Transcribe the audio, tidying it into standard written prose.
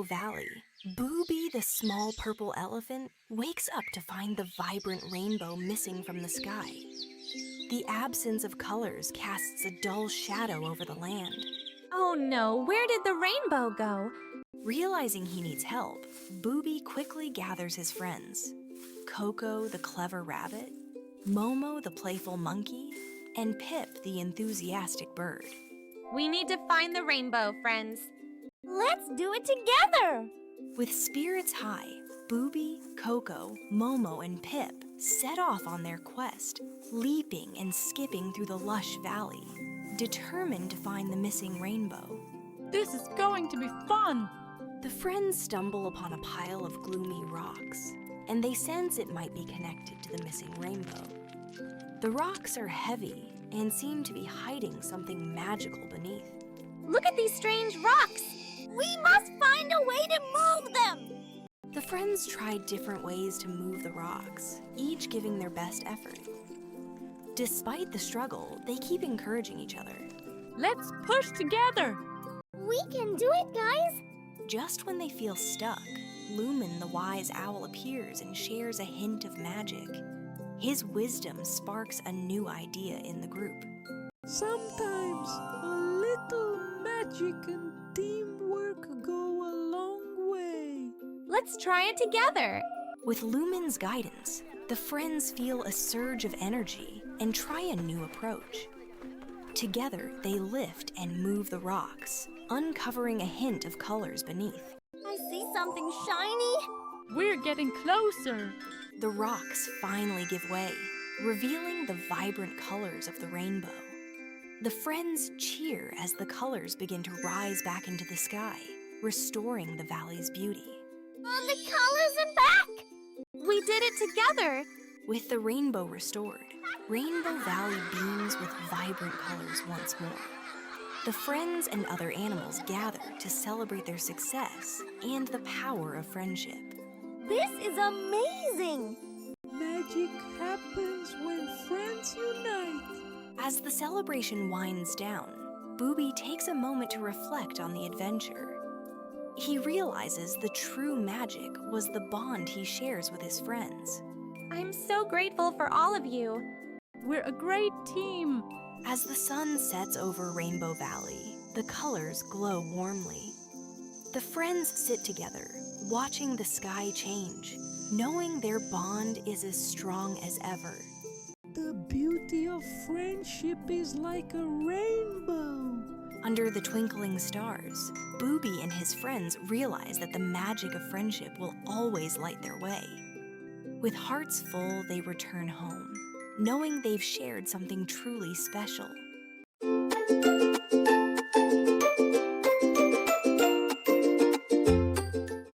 Rainbow Valley, Bubi the small purple elephant wakes up to find the vibrant rainbow missing from the sky. The absence of colors casts a dull shadow over the land. Oh no, where did the rainbow go? Realizing he needs help, Bubi quickly gathers his friends. Coco the clever rabbit, Momo the playful monkey, and Pip the enthusiastic bird. We need to find the rainbow, friends. Let's do it together! With spirits high, Bubi, Coco, Momo, and Pip set off on their quest, leaping and skipping through the lush valley, determined to find the missing rainbow. This is going to be fun! The friends stumble upon a pile of gloomy rocks, and they sense it might be connected to the missing rainbow. The rocks are heavy and seem to be hiding something magical beneath. Look at these strange rocks! We must find a way to move them! The friends tried different ways to move the rocks, each giving their best effort. Despite the struggle, they keep encouraging each other. Let's push together! We can do it, guys! Just when they feel stuck, Lumen the wise owl appears and shares a hint of magic. His wisdom sparks a new idea in the group. Sometimes a little magic and teamwork go a long way. Let's try it together! With Lumen's guidance, the friends feel a surge of energy and try a new approach. Together, they lift and move the rocks, uncovering a hint of colors beneath. I see something shiny! We're getting closer! The rocks finally give way, revealing the vibrant colors of the rainbow. The friends cheer as the colors begin to rise back into the sky, restoring the valley's beauty. The colors are back! We did it together! With the rainbow restored, Rainbow Valley beams with vibrant colors once more. The friends and other animals gather to celebrate their success and the power of friendship. This is amazing! Magic happens when friends unite. As the celebration winds down, Bubi takes a moment to reflect on the adventure. He realizes the true magic was the bond he shares with his friends. I'm so grateful for all of you. We're a great team! As the sun sets over Rainbow Valley, the colors glow warmly. The friends sit together, watching the sky change, knowing their bond is as strong as ever. The beauty of friendship is like a rainbow. Under the twinkling stars, Bubi and his friends realize that the magic of friendship will always light their way. With hearts full, they return home, knowing they've shared something truly special.